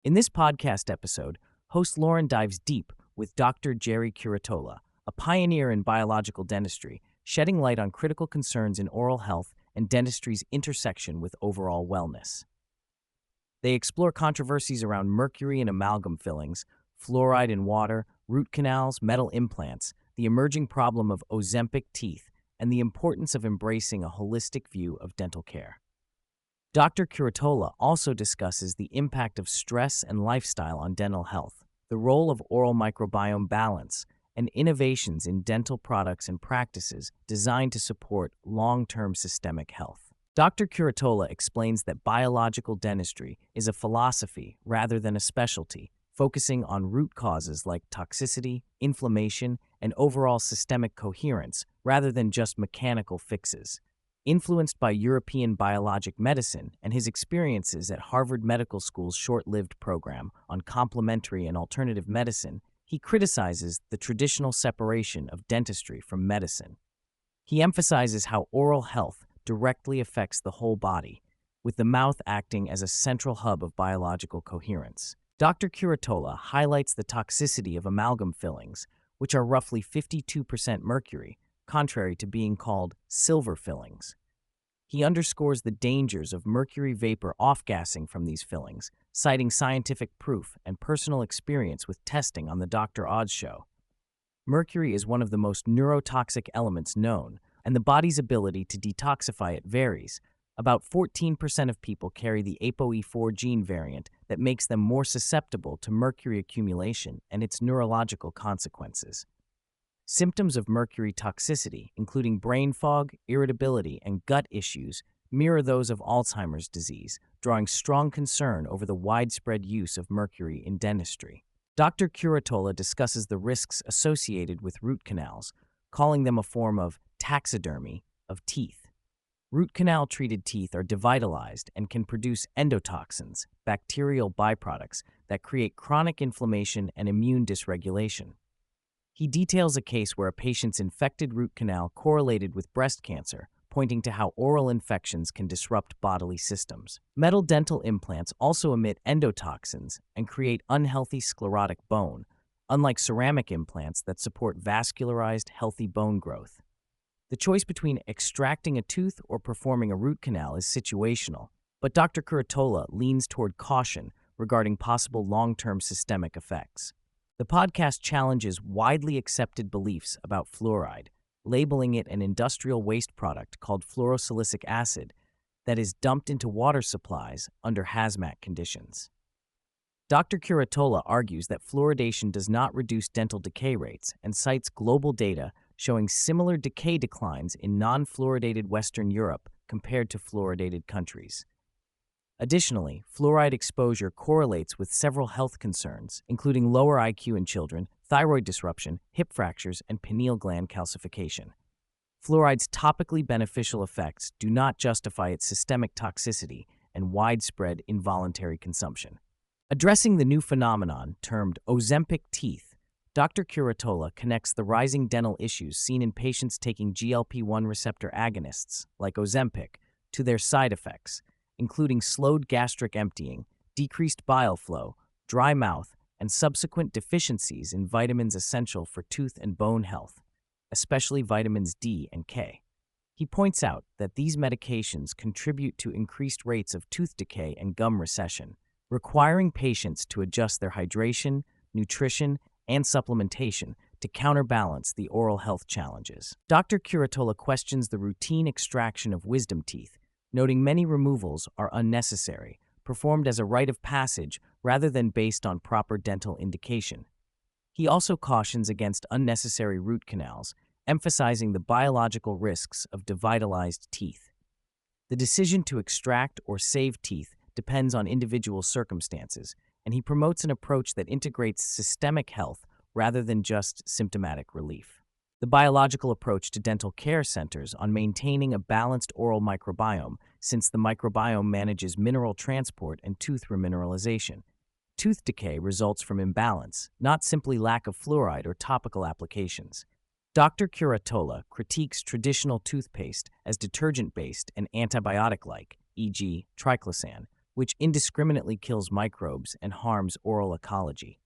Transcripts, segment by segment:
In this podcast episode, host Lauren dives deep with Dr. Gerry Curatola, a pioneer in biological dentistry, shedding light on critical concerns in oral health and dentistry's intersection with overall wellness. They explore controversies around mercury and amalgam fillings, fluoride in water, root canals, metal implants, the emerging problem of Ozempic teeth, and the importance of embracing a holistic view of dental care. Dr. Curatola also discusses the impact of stress and lifestyle on dental health, the role of oral microbiome balance, and innovations in dental products and practices designed to support long-term systemic health. Dr. Curatola explains that biological dentistry is a philosophy rather than a specialty, focusing on root causes like toxicity, inflammation, and overall systemic coherence rather than just mechanical fixes. Influenced by European biologic medicine and his experiences at Harvard Medical School's short-lived program on complementary and alternative medicine, he criticizes the traditional separation of dentistry from medicine. He emphasizes how oral health directly affects the whole body, with the mouth acting as a central hub of biological coherence. Dr. Curatola highlights the toxicity of amalgam fillings, which are roughly 52% mercury, contrary to being called silver fillings. He underscores the dangers of mercury vapor off-gassing from these fillings, citing scientific proof and personal experience with testing on the Dr. Oz show. Mercury is one of the most neurotoxic elements known, and the body's ability to detoxify it varies. About 14% of people carry the ApoE4 gene variant that makes them more susceptible to mercury accumulation and its neurological consequences. Symptoms of mercury toxicity, including brain fog, irritability, and gut issues, mirror those of Alzheimer's disease, drawing strong concern over the widespread use of mercury in dentistry. Dr. Curatola discusses the risks associated with root canals, calling them a form of taxidermy of teeth. Root canal-treated teeth are devitalized and can produce endotoxins, bacterial byproducts that create chronic inflammation and immune dysregulation. He details a case where a patient's infected root canal correlated with breast cancer, pointing to how oral infections can disrupt bodily systems. Metal dental implants also emit endotoxins and create unhealthy sclerotic bone, unlike ceramic implants that support vascularized, healthy bone growth. The choice between extracting a tooth or performing a root canal is situational, but Dr. Curatola leans toward caution regarding possible long-term systemic effects. The podcast challenges widely accepted beliefs about fluoride, labeling it an industrial waste product called fluorosilicic acid that is dumped into water supplies under hazmat conditions. Dr. Curatola argues that fluoridation does not reduce dental decay rates and cites global data showing similar decay declines in non-fluoridated Western Europe compared to fluoridated countries. Additionally, fluoride exposure correlates with several health concerns, including lower IQ in children, thyroid disruption, hip fractures, and pineal gland calcification. Fluoride's topically beneficial effects do not justify its systemic toxicity and widespread involuntary consumption. Addressing the new phenomenon termed Ozempic teeth, Dr. Curatola connects the rising dental issues seen in patients taking GLP-1 receptor agonists, like Ozempic, to their side effects, including slowed gastric emptying, decreased bile flow, dry mouth, and subsequent deficiencies in vitamins essential for tooth and bone health, especially vitamins D and K. He points out that these medications contribute to increased rates of tooth decay and gum recession, requiring patients to adjust their hydration, nutrition, and supplementation to counterbalance the oral health challenges. Dr. Curatola questions the routine extraction of wisdom teeth, noting many removals are unnecessary, performed as a rite of passage rather than based on proper dental indication. He also cautions against unnecessary root canals, emphasizing the biological risks of devitalized teeth. The decision to extract or save teeth depends on individual circumstances, and he promotes an approach that integrates systemic health rather than just symptomatic relief. The biological approach to dental care centers on maintaining a balanced oral microbiome, since the microbiome manages mineral transport and tooth remineralization. Tooth decay results from imbalance, not simply lack of fluoride or topical applications. Dr. Curatola critiques traditional toothpaste as detergent-based and antibiotic-like, e.g., triclosan, which indiscriminately kills microbes and harms oral ecology.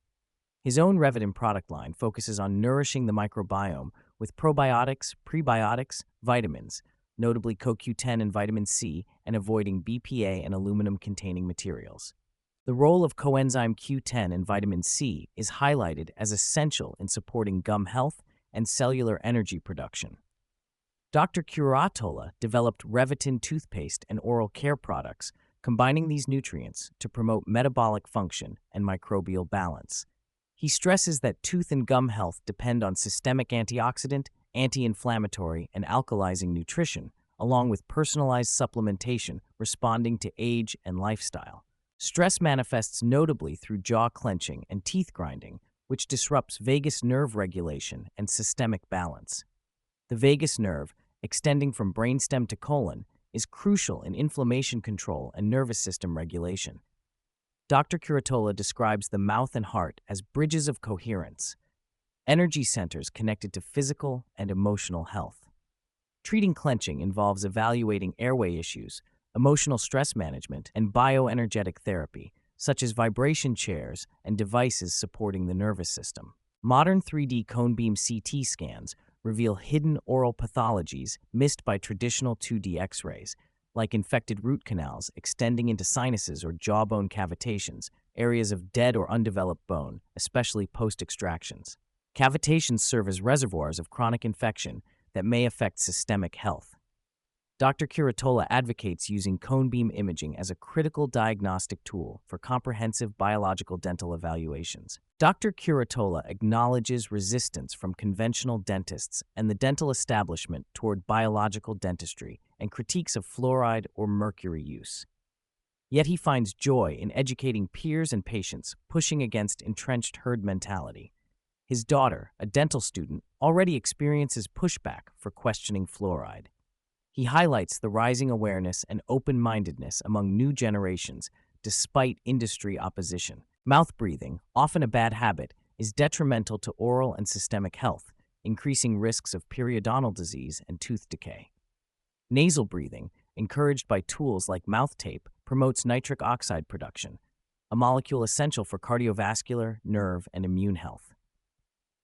His own Revitin product line focuses on nourishing the microbiome with probiotics, prebiotics, vitamins, notably CoQ10 and vitamin C, and avoiding BPA and aluminum-containing materials. The role of coenzyme Q10 and vitamin C is highlighted as essential in supporting gum health and cellular energy production. Dr. Curatola developed Revitin toothpaste and oral care products, combining these nutrients to promote metabolic function and microbial balance. He stresses that tooth and gum health depend on systemic antioxidant, anti-inflammatory, and alkalizing nutrition, along with personalized supplementation responding to age and lifestyle. Stress manifests notably through jaw clenching and teeth grinding, which disrupts vagus nerve regulation and systemic balance. The vagus nerve, extending from brainstem to colon, is crucial in inflammation control and nervous system regulation. Dr. Curatola describes the mouth and heart as bridges of coherence, energy centers connected to physical and emotional health. Treating clenching involves evaluating airway issues, emotional stress management, and bioenergetic therapy, such as vibration chairs and devices supporting the nervous system. Modern 3D cone beam CT scans reveal hidden oral pathologies missed by traditional 2D X-rays, like infected root canals extending into sinuses or jawbone cavitations, areas of dead or undeveloped bone, especially post-extractions. Cavitations serve as reservoirs of chronic infection that may affect systemic health. Dr. Curatola advocates using cone beam imaging as a critical diagnostic tool for comprehensive biological dental evaluations. Dr. Curatola acknowledges resistance from conventional dentists and the dental establishment toward biological dentistry and critiques of fluoride or mercury use. Yet he finds joy in educating peers and patients, pushing against entrenched herd mentality. His daughter, a dental student, already experiences pushback for questioning fluoride. He highlights the rising awareness and open-mindedness among new generations despite industry opposition. Mouth breathing, often a bad habit, is detrimental to oral and systemic health, increasing risks of periodontal disease and tooth decay. Nasal breathing, encouraged by tools like mouth tape, promotes nitric oxide production, a molecule essential for cardiovascular, nerve, and immune health.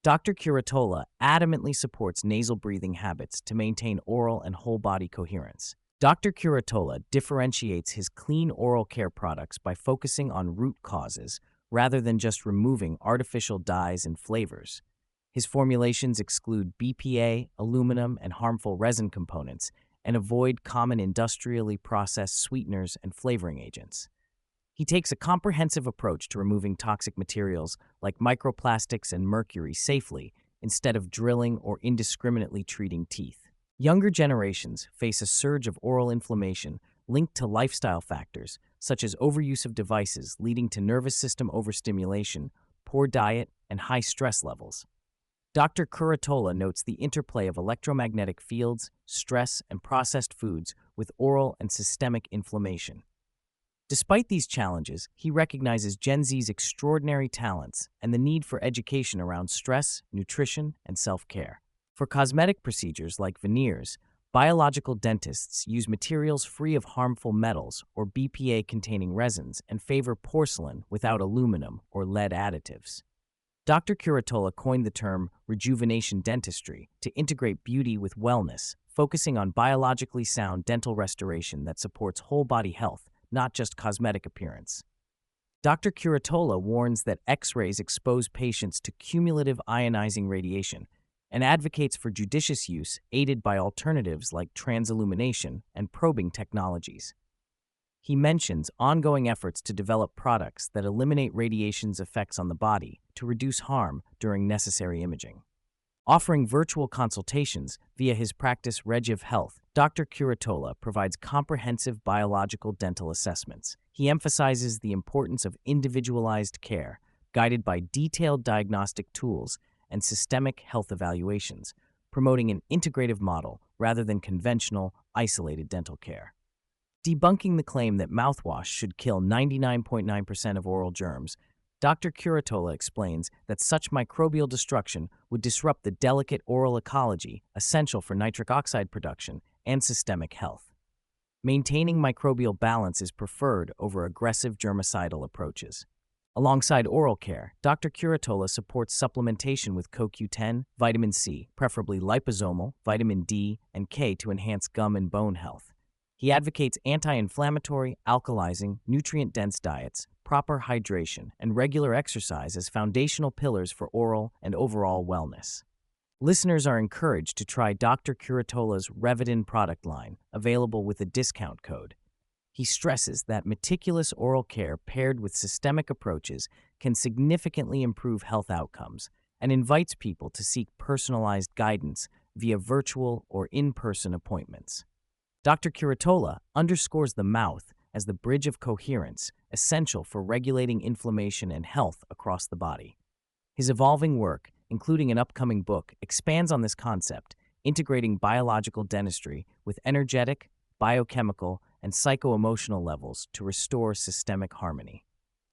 Dr. Curatola adamantly supports nasal breathing habits to maintain oral and whole-body coherence. Dr. Curatola differentiates his clean oral care products by focusing on root causes rather than just removing artificial dyes and flavors. His formulations exclude BPA, aluminum, and harmful resin components and avoid common industrially processed sweeteners and flavoring agents. He takes a comprehensive approach to removing toxic materials like microplastics and mercury safely instead of drilling or indiscriminately treating teeth. Younger generations face a surge of oral inflammation linked to lifestyle factors such as overuse of devices leading to nervous system overstimulation, poor diet, and high stress levels. Dr. Curatola notes the interplay of electromagnetic fields, stress, and processed foods with oral and systemic inflammation. Despite these challenges, he recognizes Gen Z's extraordinary talents and the need for education around stress, nutrition, and self-care. For cosmetic procedures like veneers, biological dentists use materials free of harmful metals or BPA-containing resins and favor porcelain without aluminum or lead additives. Dr. Curatola coined the term rejuvenation dentistry to integrate beauty with wellness, focusing on biologically sound dental restoration that supports whole-body health, not just cosmetic appearance. Dr. Curatola warns that X-rays expose patients to cumulative ionizing radiation and advocates for judicious use aided by alternatives like transillumination and probing technologies. He mentions ongoing efforts to develop products that eliminate radiation's effects on the body to reduce harm during necessary imaging. Offering virtual consultations via his practice Regiv Health, Dr. Curatola provides comprehensive biological dental assessments. He emphasizes the importance of individualized care, guided by detailed diagnostic tools and systemic health evaluations, promoting an integrative model rather than conventional, isolated dental care. Debunking the claim that mouthwash should kill 99.9% of oral germs, Dr. Curatola explains that such microbial destruction would disrupt the delicate oral ecology essential for nitric oxide production and systemic health. Maintaining microbial balance is preferred over aggressive germicidal approaches. Alongside oral care, Dr. Curatola supports supplementation with CoQ10, vitamin C, preferably liposomal, vitamin D, and K to enhance gum and bone health. He advocates anti-inflammatory, alkalizing, nutrient-dense diets, proper hydration, and regular exercise as foundational pillars for oral and overall wellness. Listeners are encouraged to try Dr. Curatola's Revidin product line, available with a discount code. He stresses that meticulous oral care paired with systemic approaches can significantly improve health outcomes and invites people to seek personalized guidance via virtual or in-person appointments. Dr. Curatola underscores the mouth as the bridge of coherence, essential for regulating inflammation and health across the body. His evolving work, including an upcoming book, expands on this concept, integrating biological dentistry with energetic, biochemical, and psycho-emotional levels to restore systemic harmony.